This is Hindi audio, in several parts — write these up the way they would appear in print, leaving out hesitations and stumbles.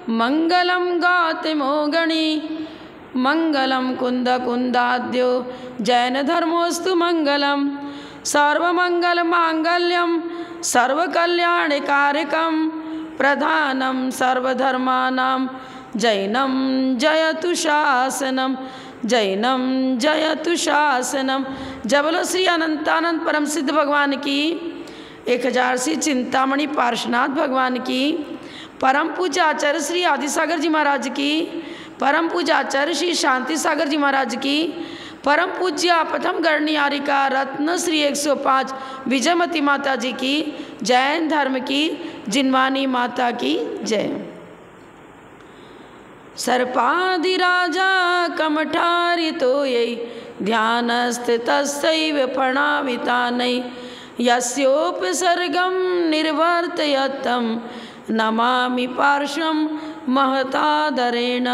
मंगलम गाते मोगणी मंगलम कुंद कुंदाद्यो जैन धर्मोस्तु मंगलम सर्वमंगल मांगल्यम सर्वकल्याणकारकम प्रधानम सर्वधर्मानां जैनम जयतु शासनम जैनम जयतु शासनम। जय बोलो श्री अनंतानंद परम सिद्ध भगवान की, 1000 श्री चिंतामणि पार्श्वनाथ भगवान की, परम पूज्य आचार्य श्री आदिसागर जी महाराज की, परम पूज्य आचार्य श्री शांति सागर जी महाराज की, परम पूज्य प्रथम गणनियारिका रत्न श्री 105 विजयमती माता जी की, जैन धर्म की जिनवानी माता की जय। सर्पाधिराजा कमठारितो यै ध्यानस्थितस्यैव प्रणामितानै यस्योपसर्गं निर्वर्तयतं नमामि पार्श्वं महतादरेण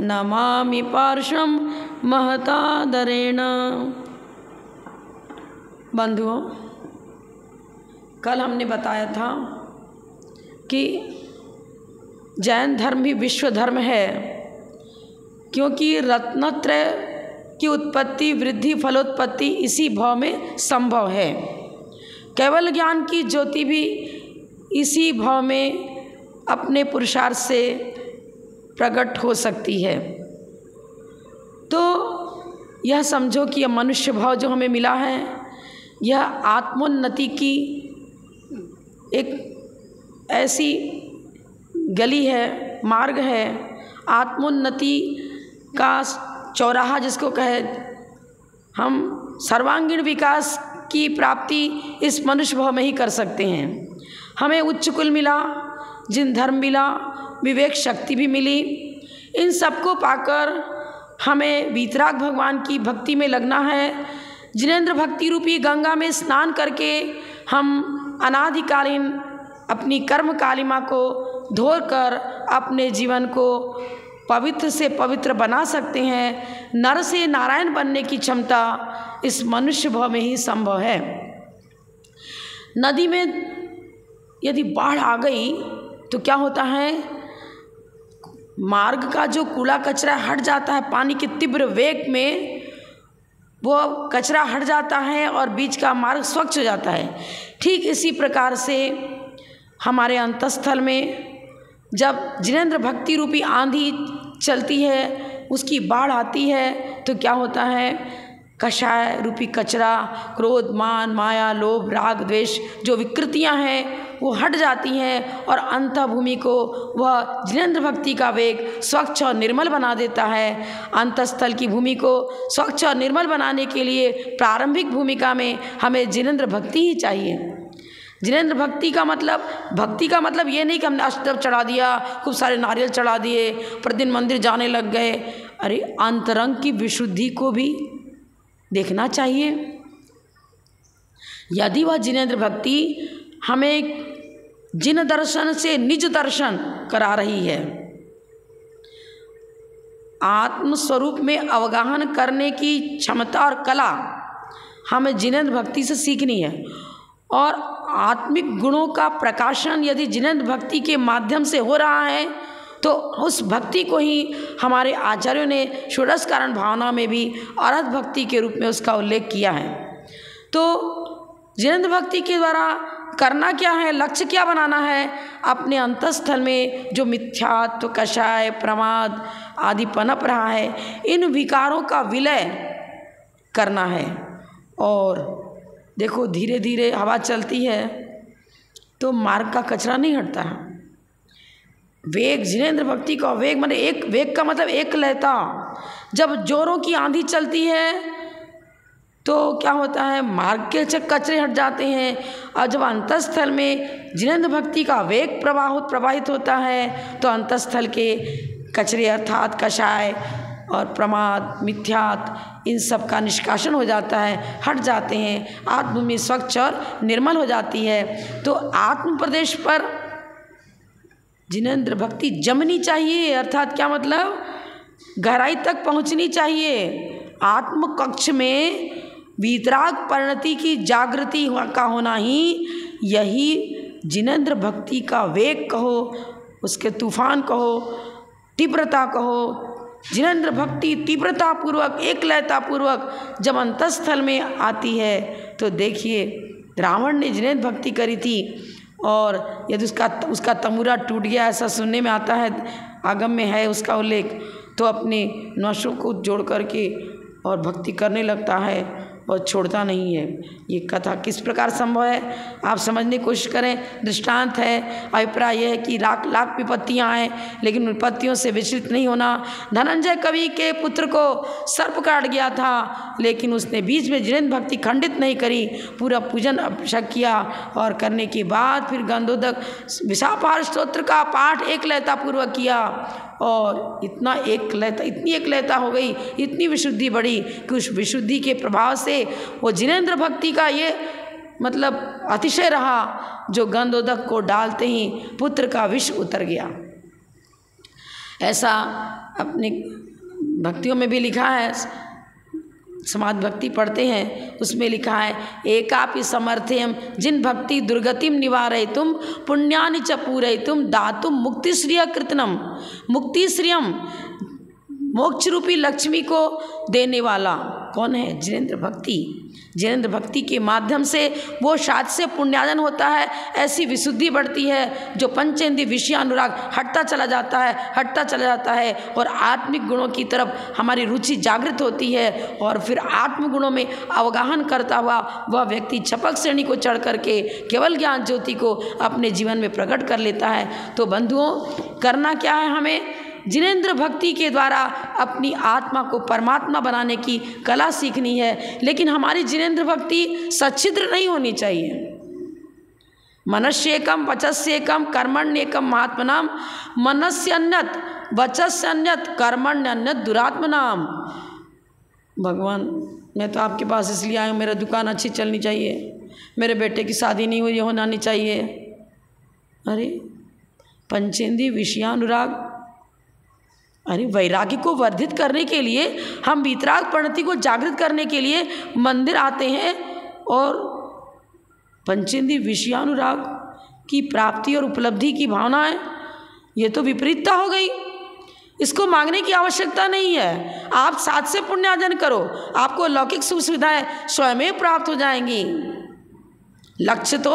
नमामि पार्श्वं महतादरेण। बंधुओं, कल हमने बताया था कि जैन धर्म भी विश्व धर्म है, क्योंकि रत्नत्रय की उत्पत्ति वृद्धि फलोत्पत्ति इसी भाव में संभव है। केवल ज्ञान की ज्योति भी इसी भाव में अपने पुरुषार्थ से प्रकट हो सकती है। तो यह समझो कि यह मनुष्य भाव जो हमें मिला है, यह आत्मोन्नति की एक ऐसी गली है, मार्ग है, आत्मोन्नति का चौराहा जिसको कहे। हम सर्वांगीण विकास की प्राप्ति इस मनुष्य भाव में ही कर सकते हैं। हमें उच्च कुल मिला, जिन धर्म मिला, विवेक शक्ति भी मिली, इन सबको पाकर हमें वीतराग भगवान की भक्ति में लगना है। जिनेंद्र भक्ति रूपी गंगा में स्नान करके हम अनादिकालीन अपनी कर्म कालिमा को धोकर अपने जीवन को पवित्र से पवित्र बना सकते हैं। नर से नारायण बनने की क्षमता इस मनुष्य भाव में ही संभव है। नदी में यदि बाढ़ आ गई तो क्या होता है, मार्ग का जो कूड़ा कचरा हट जाता है, पानी के तीव्र वेग में वो कचरा हट जाता है और बीच का मार्ग स्वच्छ हो जाता है। ठीक इसी प्रकार से हमारे अंतस्थल में जब जिनेंद्र भक्ति रूपी आंधी चलती है, उसकी बाढ़ आती है, तो क्या होता है, कषाय रूपी कचरा, क्रोध मान माया लोभ राग द्वेष जो विकृतियां हैं वो हट जाती हैं और अंतः भूमि को वह जिनेंद्र भक्ति का वेग स्वच्छ और निर्मल बना देता है। अंतस्थल की भूमि को स्वच्छ और निर्मल बनाने के लिए प्रारंभिक भूमिका में हमें जिनेंद्र भक्ति ही चाहिए। जिनेंद्र भक्ति का मतलब ये नहीं कि हमने अष्टदव चढ़ा दिया, खूब सारे नारियल चढ़ा दिए, प्रतिदिन मंदिर जाने लग गए। अरे अंतरंग की विशुद्धि को भी देखना चाहिए। यदि वह जिनेंद्र भक्ति हमें जिन दर्शन से निज दर्शन करा रही है, आत्मस्वरूप में अवगाहन करने की क्षमता और कला हमें जिनेंद्र भक्ति से सीखनी है। और आत्मिक गुणों का प्रकाशन यदि जिनेंद्र भक्ति के माध्यम से हो रहा है तो उस भक्ति को ही हमारे आचार्यों ने षोडश कारण भावना में भी अरहत भक्ति के रूप में उसका उल्लेख किया है। तो जिनेंद्र भक्ति के द्वारा करना क्या है, लक्ष्य क्या बनाना है, अपने अंतस्थल में जो मिथ्यात्व कषाय प्रमाद आदि पनप रहा है, इन विकारों का विलय करना है। और देखो धीरे धीरे हवा चलती है तो मार्ग का कचरा नहीं हटता है। वेग, जिनेंद्र भक्ति का वेग मतलब एक वेग का मतलब एक लयता। जब जोरों की आंधी चलती है तो क्या होता है, मार्ग के कचरे हट जाते हैं। और जब अंतस्थल में जिनेंद्र भक्ति का वेग प्रवाहित होता है तो अंतस्थल के कचरे अर्थात कषाय और प्रमाद मिथ्यात इन सब का निष्कासन हो जाता है, हट जाते हैं। आत्मभूमि स्वच्छ और निर्मल हो जाती है। तो आत्म प्रदेश पर जिनेंद्र भक्ति जमनी चाहिए, अर्थात क्या मतलब, गहराई तक पहुंचनी चाहिए। आत्म कक्ष में वीतराग परिणति की जागृति का होना ही यही जिनेंद्र भक्ति का वेग कहो उसके तूफान कहो, तीव्रता कहो, जिनेंद्र भक्ति तीव्रतापूर्वक एकलयतापूर्वक जब अंतस्थल में आती है तो देखिए रावण ने जिनेंद्र भक्ति करी थी और यदि उसका तमुरा टूट गया, ऐसा सुनने में आता है, आगम में है उसका उल्लेख, तो अपने नशों को जोड़ करके और भक्ति करने लगता है और छोड़ता नहीं है। ये कथा किस प्रकार संभव है आप समझने की कोशिश करें। दृष्टांत है, अभिप्राय यह है कि लाख लाख विपत्तियाँ आएँ लेकिन विपत्तियों से विचलित नहीं होना। धनंजय कवि के पुत्र को सर्प काट गया था लेकिन उसने बीच में जिनेंद्र भक्ति खंडित नहीं करी, पूरा पूजन अभिषेक किया और करने के बाद फिर गंधोदक विशापार स्तोत्र का पाठ एकलयतापूर्वक किया और इतनी एकलयता हो गई, इतनी विशुद्धि बढ़ी कि उस विशुद्धि के प्रभाव से वो जिनेंद्र भक्ति का ये मतलब अतिशय रहा जो गंधोदक को डालते ही पुत्र का विष उतर गया। ऐसा अपने भक्तियों में भी लिखा है, समाज भक्ति पढ़ते हैं उसमें लिखा है, एकापि समर्थयम जिन भक्ति दुर्गतिम निवारयितुम पुण्यानि च पूरयितुम दातुम मुक्तिश्रिय कृतनम। मुक्तिश्रियम मोक्ष रूपी लक्ष्मी को देने वाला कौन है? जिनेंद्र भक्ति। जिनेंद्र भक्ति के माध्यम से वो साध से पुण्यार्जन होता है, ऐसी विशुद्धि बढ़ती है जो पंचेंद्रिय विषय अनुराग हटता चला जाता है और आत्मिक गुणों की तरफ हमारी रुचि जागृत होती है और फिर आत्मगुणों में अवगाहन करता हुआ वह व्यक्ति छपक श्रेणी को चढ़ करके केवल ज्ञान ज्योति को अपने जीवन में प्रकट कर लेता है। तो बंधुओं, करना क्या है? हमें जिनेंद्र भक्ति के द्वारा अपनी आत्मा को परमात्मा बनाने की कला सीखनी है, लेकिन हमारी जिनेंद्र भक्ति सच्छिद्र नहीं होनी चाहिए। मनस्येकम वचस्येकम कर्मण्येकम महात्मनाम मनस्य अन्यत वचस्य अन्यत कर्मण्यन्यत दुरात्मनाम। भगवान, मैं तो आपके पास इसलिए आया हूँ, मेरा दुकान अच्छी चलनी चाहिए, मेरे बेटे की शादी नहीं हुई, होना नहीं चाहिए। अरे पंचेंद्रिय विषयानुराग, अरे वैराग्य को वर्धित करने के लिए, हम वीतराग प्रणति को जागृत करने के लिए मंदिर आते हैं और पंचेंद्रिय विषयानुराग की प्राप्ति और उपलब्धि की भावना है, ये तो विपरीतता हो गई। इसको मांगने की आवश्यकता नहीं है, आप साथ से पुण्यार्जन करो, आपको लौकिक सुख सुविधाएं स्वयं प्राप्त हो जाएंगी। लक्ष्य तो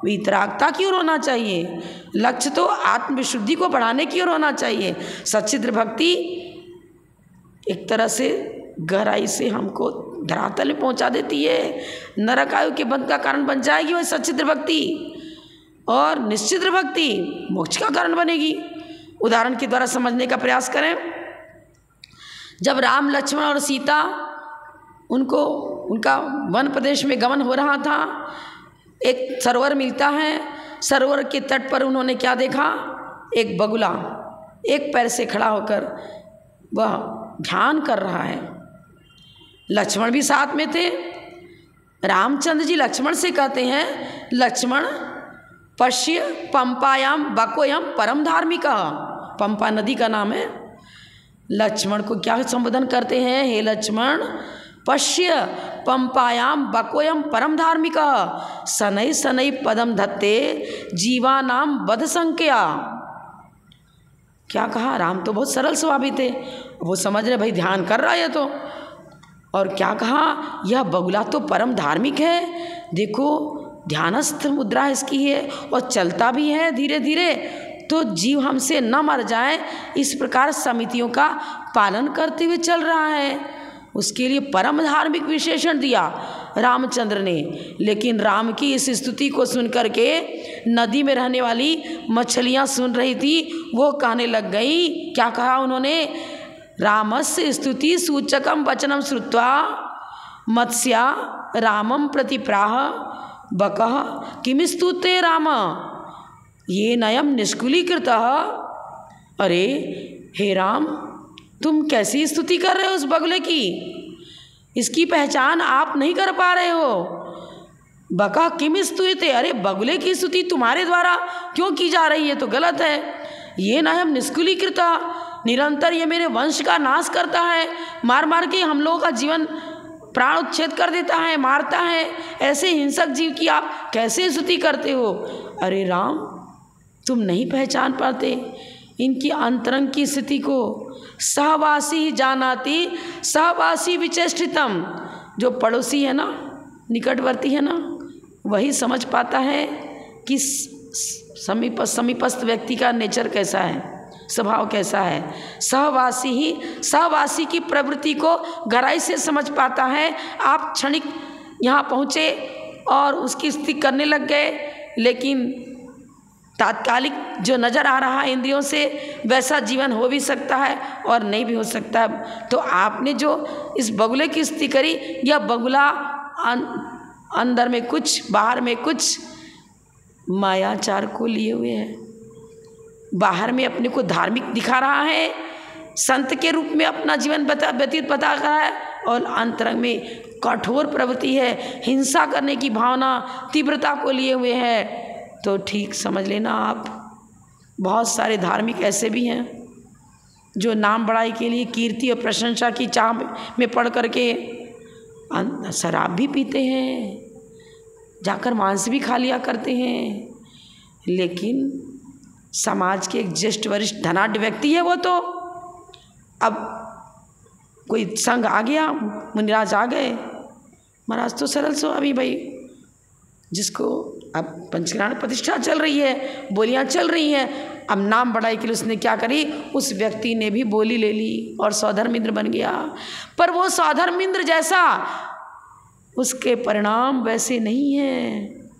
वितरागता की ओर होना चाहिए, लक्ष्य तो आत्मविशुद्धि को बढ़ाने की ओर होना चाहिए। सच्चिद्र भक्ति एक तरह से गहराई से हमको धरातल में पहुंचा देती है, नरक आयु के बंध का कारण बन जाएगी वह सच्चिद्र भक्ति, और निश्चिद्र भक्ति मोक्ष का कारण बनेगी। उदाहरण के द्वारा समझने का प्रयास करें। जब राम, लक्ष्मण और सीता उनका वन प्रदेश में गमन हो रहा था, एक सरोवर मिलता है, सरोवर के तट पर उन्होंने क्या देखा? एक बगुला एक पैर से खड़ा होकर वह ध्यान कर रहा है। लक्ष्मण भी साथ में थे। रामचंद्र जी लक्ष्मण से कहते हैं, लक्ष्मण पश्य पंपायाम बकोयम परम धार्मिका। पंपा नदी का नाम है। लक्ष्मण को क्या संबोधन करते हैं? हे लक्ष्मण, पश्य पंपायाम बकोयम परम धार्मिका शनै शनै पदम धत्ते जीवानाम वध संख्या। क्या कहा? राम तो बहुत सरल स्वभावी थे, वो समझ रहे भाई ध्यान कर रहा है तो। और क्या कहा? यह बगुला तो परम धार्मिक है, देखो ध्यानस्थ मुद्रा इसकी है और चलता भी है धीरे धीरे, तो जीव हमसे न मर जाए इस प्रकार समितियों का पालन करते हुए चल रहा है। उसके लिए परम धार्मिक विशेषण दिया रामचंद्र ने। लेकिन राम की इस स्तुति को सुनकर के नदी में रहने वाली मछलियां सुन रही थी, वो कहने लग गई। क्या कहा उन्होंने? रामस्य स्तुति सूचकम वचनम श्रुत्वा मत्स्या रामम प्रतिप्राह बकः किम स्तुते राम ये नयम निष्कुलीकृत। अरे हे राम, तुम कैसी स्तुति कर रहे हो उस बगुले की? इसकी पहचान आप नहीं कर पा रहे हो। बका किम स्तुते, अरे बगुले की स्तुति तुम्हारे द्वारा क्यों की जा रही है? तो गलत है। ये नयम निष्कुलीकृत, निरंतर ये मेरे वंश का नाश करता है, मार मार के हम लोगों का जीवन प्राण उच्छेद कर देता है, मारता है। ऐसे हिंसक जीव की आप कैसे स्तुति करते हो? अरे राम, तुम नहीं पहचान पाते इनकी अंतरंग की स्थिति को। सहवासी ही जानाति सहवासी विचेष्टितम, जो पड़ोसी है ना, निकटवर्ती है ना, वही समझ पाता है कि समीपस्थ व्यक्ति का नेचर कैसा है, स्वभाव कैसा है। सहवासी ही सहवासी की प्रवृत्ति को गहराई से समझ पाता है। आप क्षणिक यहाँ पहुँचे और उसकी स्थिति करने लग गए, लेकिन तात्कालिक जो नज़र आ रहा है इंद्रियों से वैसा जीवन हो भी सकता है और नहीं भी हो सकता है। तो आपने जो इस बगुले की स्थिति करी, यह बगुला अंदर में कुछ बाहर में कुछ मायाचार को लिए हुए है। बाहर में अपने को धार्मिक दिखा रहा है, संत के रूप में अपना जीवन व्यतीत बता रहा है, और अंतरंग में कठोर प्रवृत्ति है, हिंसा करने की भावना तीव्रता को लिए हुए है। तो ठीक समझ लेना आप। बहुत सारे धार्मिक ऐसे भी हैं जो नाम बड़ाई के लिए कीर्ति और प्रशंसा की चाह में पड़ करके शराब भी पीते हैं, जाकर मांस भी खा लिया करते हैं, लेकिन समाज के एक ज्येष्ठ वरिष्ठ धनाढ्य व्यक्ति है वो। तो अब कोई संघ आ गया, मुनिराज आ गए, महाराज तो सरल सो अभी भाई, जिसको अब पंचग्राण प्रतिष्ठा चल रही है, बोलियां चल रही हैं, अब नाम बढ़ाई के लिए उसने क्या करी, उस व्यक्ति ने भी बोली ले ली और सौधर्मिंद्र बन गया। पर वो सौधर्मिंद्र जैसा उसके परिणाम वैसे नहीं हैं।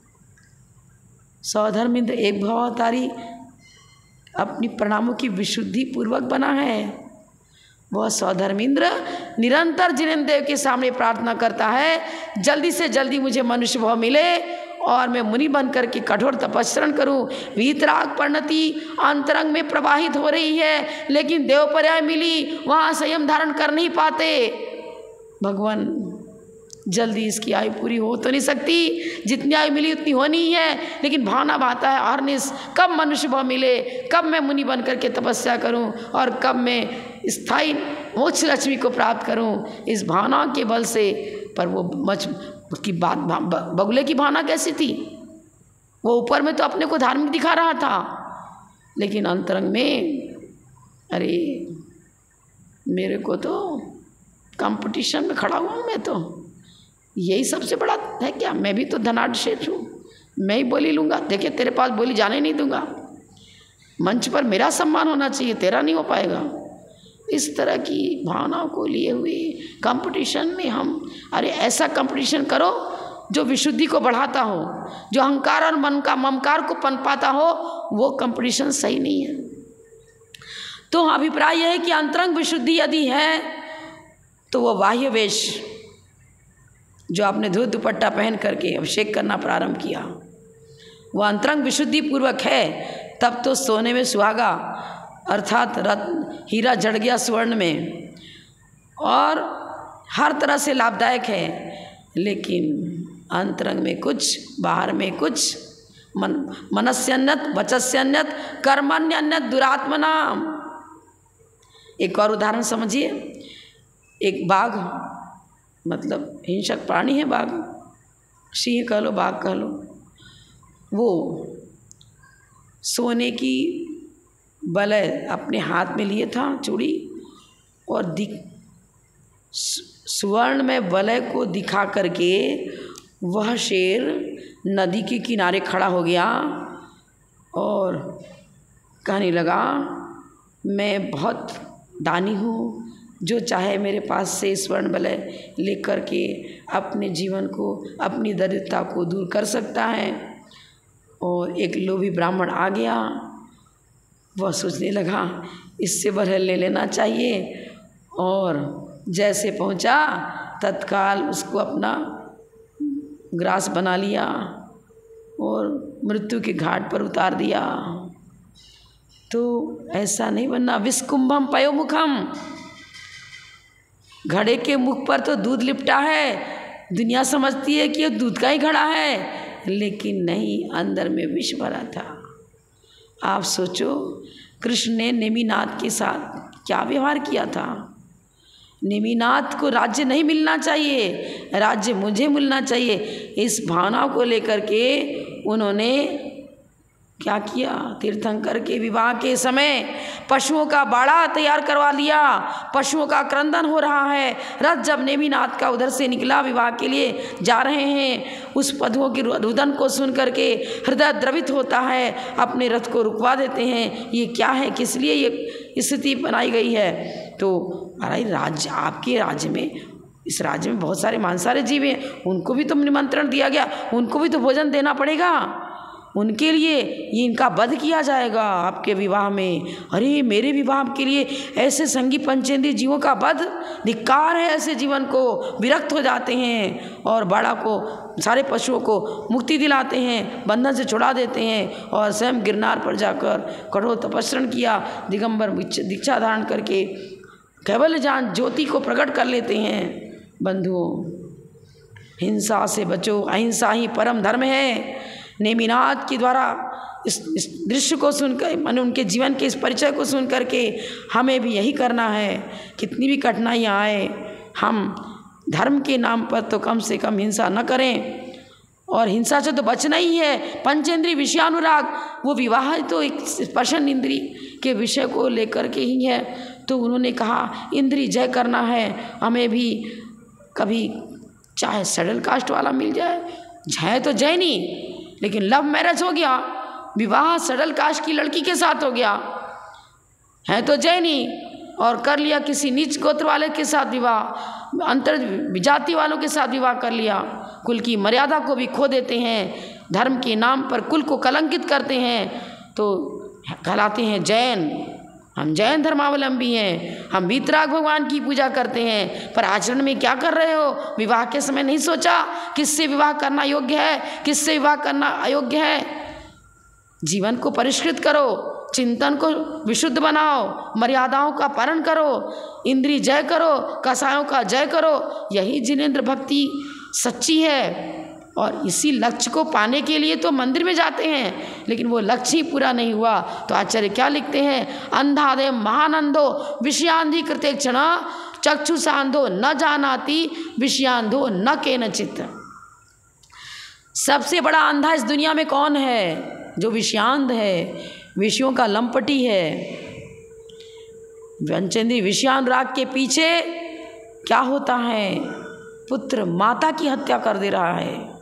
सौधर्मिंद्र एक भावावतारी अपनी परिणामों की विशुद्धि पूर्वक बना है। वह सौधर्मिंद्र निरंतर जिनेन्द्र के सामने प्रार्थना करता है, जल्दी से जल्दी मुझे मनुष्य भाव मिले और मैं मुनि बन करके कठोर तपस्या करूं। वीतराग परिणति अंतरंग में प्रवाहित हो रही है, लेकिन देवपर्याय मिली, वहाँ संयम धारण कर नहीं पाते। भगवान जल्दी इसकी आयु पूरी हो तो नहीं सकती, जितनी आयु मिली उतनी होनी ही है, लेकिन भावना बहता है अहर्निश, कब मनुष्य भाव मिले, कब मैं मुनि बन करके तपस्या करूं और कब मैं स्थायी मोक्ष लक्ष्मी को प्राप्त करूं, इस भावना के बल से। पर वो उसकी बात बगुले की भावना कैसी थी, वो ऊपर में तो अपने को धार्मिक दिखा रहा था, लेकिन अंतरंग में अरे मेरे को तो कंपटीशन में खड़ा हुआ हूँ, मैं तो यही सबसे बड़ा है क्या, मैं भी तो धनाढ़ शेष हूँ, मैं ही बोली लूँगा, देखिए तेरे पास बोली जाने नहीं दूंगा, मंच पर मेरा सम्मान होना चाहिए, तेरा नहीं हो पाएगा। इस तरह की भावनाओं को लिए हुए कंपटीशन में हम, अरे ऐसा कंपटीशन करो जो विशुद्धि को बढ़ाता हो, जो अहंकार और मन का ममकार को पनपाता हो, वो कंपटीशन सही नहीं है। तो अभिप्राय यह है कि अंतरंग विशुद्धि यदि है तो वो बाह्य वेश जो आपने धोती दुपट्टा पहन करके अभिषेक करना प्रारंभ किया, वो अंतरंग विशुद्धि पूर्वक है, तब तो सोने में सुहागा अर्थात रत्न हीरा जड़ गया स्वर्ण में, और हर तरह से लाभदायक है। लेकिन अंतरंग में कुछ, बाहर में कुछ, मनस्यन्यत वचस्यन्यत कर्मण्यन्यत दुरात्मना। एक और उदाहरण समझिए, एक बाघ, मतलब हिंसक प्राणी है बाघ, सिंह कह लो, बाघ कह लो, वो सोने की वलय अपने हाथ में लिए था चूड़ी, और स्वर्ण में वलय को दिखा करके वह शेर नदी के किनारे खड़ा हो गया और कहने लगा, मैं बहुत दानी हूँ, जो चाहे मेरे पास से स्वर्ण वलय लेकर के अपने जीवन को, अपनी दरिद्रता को दूर कर सकता है। और एक लोभी ब्राह्मण आ गया, वह सोचने लगा इससे वलय ले लेना चाहिए, और जैसे पहुंचा तत्काल उसको अपना ग्रास बना लिया और मृत्यु के घाट पर उतार दिया। तो ऐसा नहीं बनना। विस्कुंभम पयोमुखम, घड़े के मुख पर तो दूध लिपटा है, दुनिया समझती है कि ये दूध का ही घड़ा है, लेकिन नहीं, अंदर में विष भरा था। आप सोचो कृष्ण ने नेमिनाथ के साथ क्या व्यवहार किया था। नेमिनाथ को राज्य नहीं मिलना चाहिए, राज्य मुझे मिलना चाहिए, इस भावना को लेकर के उन्होंने क्या किया, तीर्थंकर के विवाह के समय पशुओं का बाड़ा तैयार करवा लिया, पशुओं का क्रंदन हो रहा है। रथ जब नेमिनाथ का उधर से निकला विवाह के लिए जा रहे हैं, उस पशुओं की रुदन को सुन करके हृदय द्रवित होता है, अपने रथ को रुकवा देते हैं। ये क्या है, किस लिए ये स्थिति बनाई गई है? तो अरे राज्य, आपके राज्य में, इस राज्य में बहुत सारे मांसाहारी जीव हैं, उनको भी तो निमंत्रण दिया गया, उनको भी तो भोजन देना पड़ेगा, उनके लिए ये इनका वध किया जाएगा आपके विवाह में। अरे मेरे विवाह के लिए ऐसे संगी पंचेंद्रिय जीवों का वध, धिक्कार है ऐसे जीवन को। विरक्त हो जाते हैं और बाड़ा को, सारे पशुओं को मुक्ति दिलाते हैं, बंधन से छुड़ा देते हैं और स्वयं गिरनार पर जाकर कठोर तपस्या किया, दिगंबर दीक्षा धारण करके केवल जान ज्योति को प्रकट कर लेते हैं। बंधुओं, हिंसा से बचो, अहिंसा ही परम धर्म है। नेमिनाथ के द्वारा इस दृश्य को सुनकर, माने उनके जीवन के इस परिचय को सुन करके हमें भी यही करना है। कितनी भी कठिनाइयाँ आए, हम धर्म के नाम पर तो कम से कम हिंसा न करें, और हिंसा से तो बचना ही है। पंचेंद्रिय विषयानुराग, वो विवाह तो एक स्पर्शन इंद्रिय के विषय को लेकर के ही है। तो उन्होंने कहा इंद्रिय जय करना है हमें भी, कभी चाहे शेड्यूल कास्ट वाला मिल जाए, जय तो जय नहीं, लेकिन लव मैरिज हो गया, विवाह शेड्यूल कास्ट की लड़की के साथ हो गया है तो जय नहीं, और कर लिया किसी नीच गोत्र वाले के साथ विवाह, अंतर जाति वालों के साथ विवाह कर लिया, कुल की मर्यादा को भी खो देते हैं, धर्म के नाम पर कुल को कलंकित करते हैं, तो कहलाते हैं जैन। हम जैन धर्मावलंबी हैं, हम वीतराग भगवान की पूजा करते हैं, पर आचरण में क्या कर रहे हो? विवाह के समय नहीं सोचा किससे विवाह करना योग्य है, किससे विवाह करना अयोग्य है। जीवन को परिष्कृत करो, चिंतन को विशुद्ध बनाओ, मर्यादाओं का पालन करो, इंद्रिय जय करो, कसायों का जय करो, यही जिनेंद्र भक्ति सच्ची है। और इसी लक्ष्य को पाने के लिए तो मंदिर में जाते हैं, लेकिन वो लक्ष्य ही पूरा नहीं हुआ तो आचार्य क्या लिखते हैं? अंधादे महानंदो विषयांधी कृते क्षण चक्षुषांधो न जानाति विषयांधो न केनचित्। सबसे बड़ा अंधा इस दुनिया में कौन है? जो विषयांध है, विषयों का लंपटी है। पंचेंद्रिय विषयानुराग के पीछे क्या होता है? पुत्र माता की हत्या कर दे रहा है,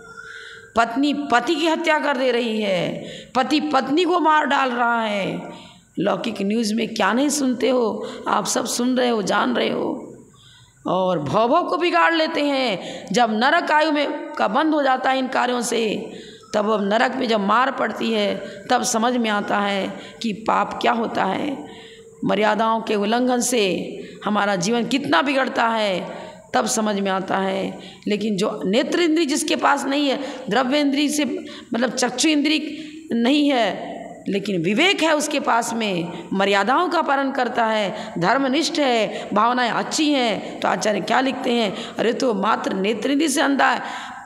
पत्नी पति की हत्या कर दे रही है, पति पत्नी को मार डाल रहा है। लौकिक न्यूज़ में क्या नहीं सुनते हो, आप सब सुन रहे हो, जान रहे हो। और भव को बिगाड़ लेते हैं। जब नरक आयु में का बंद हो जाता है इन कार्यों से, तब अब नरक में जब मार पड़ती है तब समझ में आता है कि पाप क्या होता है। मर्यादाओं के उल्लंघन से हमारा जीवन कितना बिगड़ता है, तब समझ में आता है। लेकिन जो नेत्र इंद्रिय जिसके पास नहीं है, द्रव्य इंद्रिय से मतलब चक्षु इंद्रिय नहीं है, लेकिन विवेक है उसके पास में, मर्यादाओं का पालन करता है, धर्मनिष्ठ है, भावनाएं अच्छी हैं, तो आचार्य क्या लिखते हैं? अरे तो मात्र नेत्र इंद्रिय से अंधा है,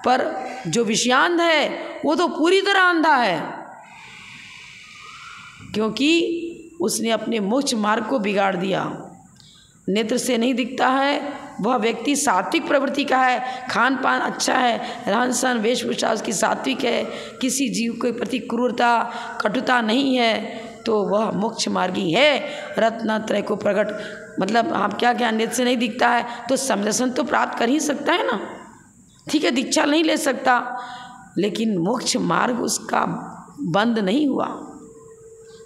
पर जो विषयांध है वो तो पूरी तरह अंधा है, क्योंकि उसने अपने मोक्ष मार्ग को बिगाड़ दिया। नेत्र से नहीं दिखता है, वह व्यक्ति सात्विक प्रवृत्ति का है, खान पान अच्छा है, रहन सहन वेशभूषा उसकी सात्विक है, किसी जीव के प्रति क्रूरता कटुता नहीं है, तो वह मोक्ष मार्गी है। रत्नत्रय को प्रकट, मतलब आप क्या क्या नेत्र से नहीं दिखता है तो समदर्शन तो प्राप्त कर ही सकता है ना, ठीक है, दीक्षा नहीं ले सकता, लेकिन मोक्ष मार्ग उसका बंद नहीं हुआ।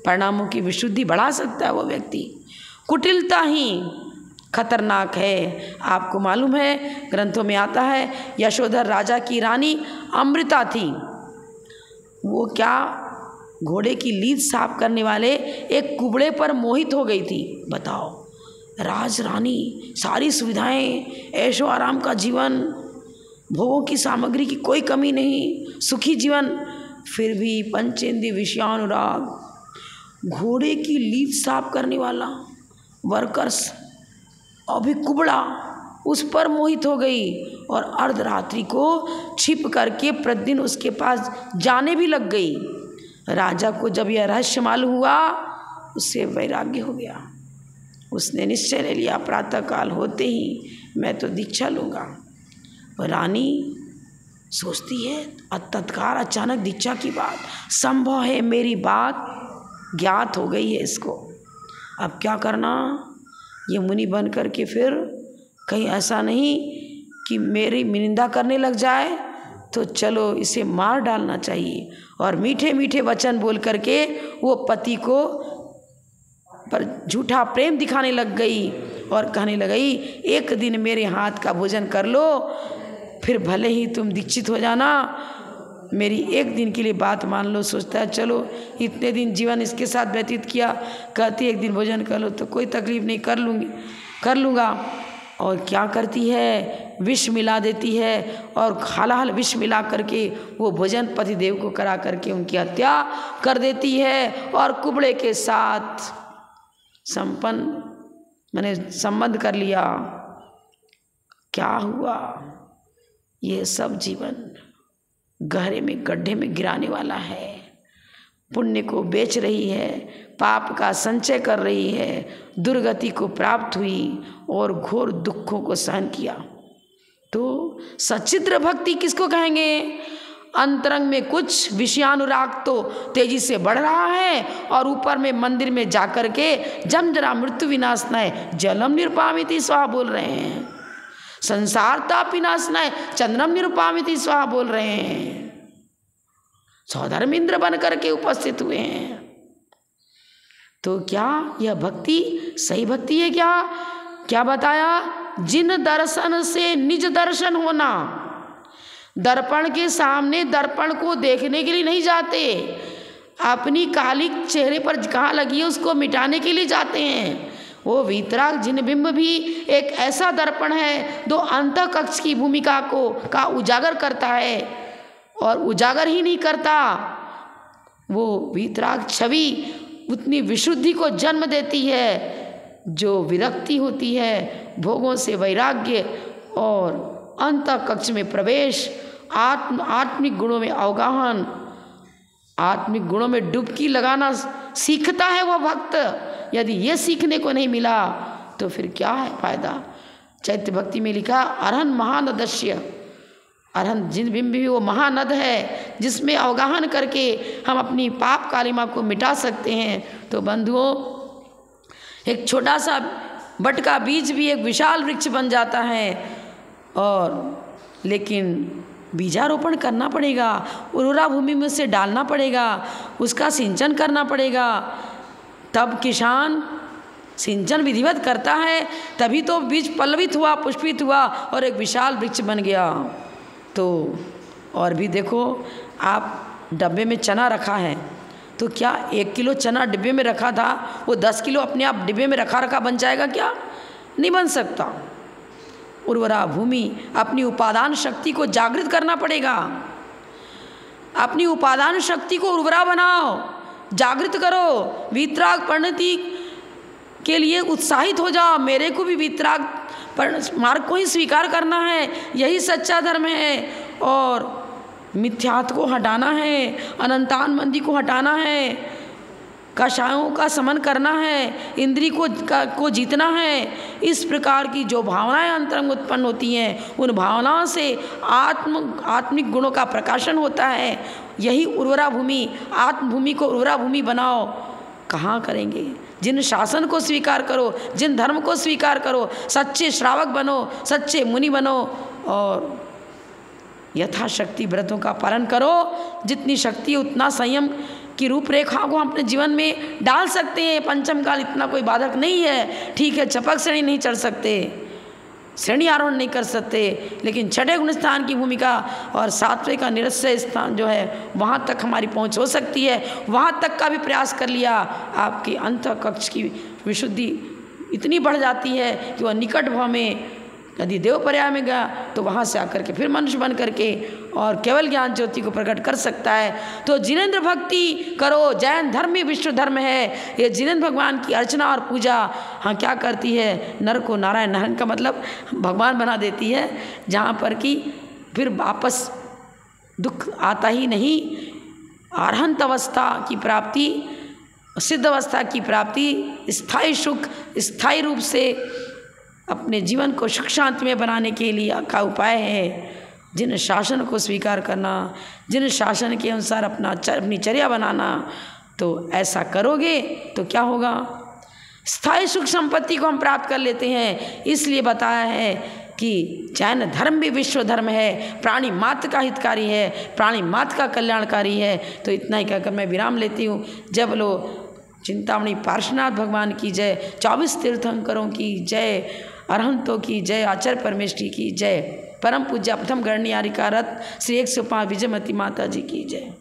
परिणामों की विशुद्धि बढ़ा सकता है वो व्यक्ति। कुटिलता ही खतरनाक है। आपको मालूम है, ग्रंथों में आता है, यशोधर राजा की रानी अमृता थी, वो क्या घोड़े की लीद साफ करने वाले एक कुबड़े पर मोहित हो गई थी। बताओ, राज रानी, सारी सुविधाएं, ऐशो आराम का जीवन, भोगों की सामग्री की कोई कमी नहीं, सुखी जीवन, फिर भी पंचेंद्रिय विषयानुराग, घोड़े की लीद साफ करने वाला वर्कर्स, अभी कुबड़ा, उस पर मोहित हो गई और अर्धरात्रि को छिप करके प्रतिदिन उसके पास जाने भी लग गई। राजा को जब यह रहस्य मालूम हुआ, उससे वैराग्य हो गया। उसने निश्चय ले लिया, प्रातःकाल होते ही मैं तो दीक्षा लूँगा। रानी सोचती है तत्काल अचानक दीक्षा की बात संभव है, मेरी बात ज्ञात हो गई है इसको, अब क्या करना। ये मुनि बन करके फिर कहीं ऐसा नहीं कि मेरी निंदा करने लग जाए, तो चलो इसे मार डालना चाहिए। और मीठे मीठे वचन बोल करके वो पति को पर झूठा प्रेम दिखाने लग गई और कहने लगी एक दिन मेरे हाथ का भोजन कर लो, फिर भले ही तुम दीक्षित हो जाना, मेरी एक दिन के लिए बात मान लो। सोचता है चलो इतने दिन जीवन इसके साथ व्यतीत किया, कहती एक दिन भोजन कर लो तो कोई तकलीफ़ नहीं, कर लूँगा। और क्या करती है, विष मिला देती है और हालाल विष मिला करके वो भोजन पतिदेव को करा करके उनकी हत्या कर देती है और कुबड़े के साथ मैंने संबंध कर लिया। क्या हुआ, ये सब जीवन गहरे में गड्ढे में गिराने वाला है। पुण्य को बेच रही है, पाप का संचय कर रही है, दुर्गति को प्राप्त हुई और घोर दुखों को सहन किया। तो सचिद्र भक्ति किसको कहेंगे? अंतरंग में कुछ विषयानुराग तो तेजी से बढ़ रहा है और ऊपर में मंदिर में जाकर के जम जरा मृत्यु विनाशनाय जलम निरुपामिति स्वाहा बोल रहे हैं, संसार ताप विनाशनाय चंद्रम निरुपामिति स्वाहा बोल रहे हैं, सौधर्म इंद्र बन करके उपस्थित हुए हैं। तो क्या यह भक्ति सही भक्ति है? क्या बताया? जिन दर्शन से निज दर्शन होना, दर्पण के सामने दर्पण को देखने के लिए नहीं जाते, अपनी काली चेहरे पर कहाँ लगी है उसको मिटाने के लिए जाते हैं। वो वीतराग जिन बिंब भी एक ऐसा दर्पण है जो अंतः कक्ष की भूमिका का उजागर करता है, और उजागर ही नहीं करता, वो वीतराग छवि उतनी विशुद्धि को जन्म देती है जो विरक्ति होती है, भोगों से वैराग्य और अंतः कक्ष में प्रवेश, आत्मिक गुणों में अवगाहन, आत्मिक गुणों में डुबकी लगाना सीखता है वह भक्त। यदि ये सीखने को नहीं मिला तो फिर क्या है फायदा? चैत्य भक्ति में लिखा अरहन महानदस्य, अरहन जिन बिंब भी वो महानद है जिसमें अवगाहन करके हम अपनी पाप कालिमा को मिटा सकते हैं। तो बंधुओं, एक छोटा सा बट का बीज भी एक विशाल वृक्ष बन जाता है, और लेकिन बीजारोपण करना पड़ेगा, उर्वरा भूमि में से डालना पड़ेगा, उसका सिंचन करना पड़ेगा, तब किसान सिंचन विधिवत करता है, तभी तो बीज पल्लवित हुआ, पुष्पित हुआ और एक विशाल वृक्ष बन गया। तो और भी देखो, आप डब्बे में चना रखा है, तो क्या 1 किलो चना डिब्बे में रखा था वो 10 किलो अपने आप डिब्बे में रखा बन जाएगा? क्या नहीं बन सकता। उर्वरा भूमि, अपनी उपादान शक्ति को जागृत करना पड़ेगा, अपनी उपादान शक्ति को उर्वरा बनाओ, जागृत करो, वीतराग परिणति के लिए उत्साहित हो जाओ। मेरे को भी वीतराग मार्ग को ही स्वीकार करना है, यही सच्चा धर्म है, और मिथ्यात्व को हटाना है, अनंतान मंदी को हटाना है, कषायों का समन करना है, इंद्री को जीतना है। इस प्रकार की जो भावनाएं अंतरंग उत्पन्न होती हैं, उन भावनाओं से आत्मिक गुणों का प्रकाशन होता है। यही उर्वरा भूमि, आत्मभूमि को उर्वरा भूमि बनाओ। कहाँ करेंगे? जिन शासन को स्वीकार करो, जिन धर्म को स्वीकार करो, सच्चे श्रावक बनो, सच्चे मुनि बनो, और यथाशक्ति व्रतों का पालन करो। जितनी शक्ति उतना संयम की रूपरेखा को हम अपने जीवन में डाल सकते हैं। पंचम काल इतना कोई बाधक नहीं है। ठीक है, चपक श्रेणी नहीं चढ़ सकते, श्रेणी आरोहण नहीं कर सकते, लेकिन छठे गुण स्थान की भूमिका और सातवें का निरस्य स्थान जो है वहाँ तक हमारी पहुँच हो सकती है। वहाँ तक का भी प्रयास कर लिया, आपकी अंतः कक्ष की विशुद्धि इतनी बढ़ जाती है कि वह निकट भाव में यदि देव पर्याय में गया तो वहाँ से आकर के फिर मनुष्य बन करके और केवल ज्ञान ज्योति को प्रकट कर सकता है। तो जिनेंद्र भक्ति करो, जैन धर्म ही विश्व धर्म है। ये जिनेंद्र भगवान की अर्चना और पूजा हाँ क्या करती है, नर को नारायण, नारायण का मतलब भगवान बना देती है, जहाँ पर कि फिर वापस दुख आता ही नहीं। अरहंत अवस्था की प्राप्ति, सिद्ध अवस्था की प्राप्ति, स्थायी सुख, स्थायी रूप से अपने जीवन को सुख शांति में बनाने के लिए का उपाय है। जिन शासन को स्वीकार करना, जिन शासन के अनुसार अपनी चर्या बनाना, तो ऐसा करोगे तो क्या होगा, स्थायी सुख संपत्ति को हम प्राप्त कर लेते हैं। इसलिए बताया है कि जैन धर्म भी विश्व धर्म है, प्राणी मात्र का हितकारी है, प्राणी मात्र का कल्याणकारी है। तो इतना ही कहकर मैं विराम लेती हूँ। जय बोलो चिंतामणि पार्श्वनाथ भगवान की जय, 24 तीर्थंकरों की जय, अरहंतों की जय, आचार्य परमेष्ठी की जय, परम पूज्य प्रथम गणनीयारिका रत्न श्री 105 विजयमती माता जी की जय।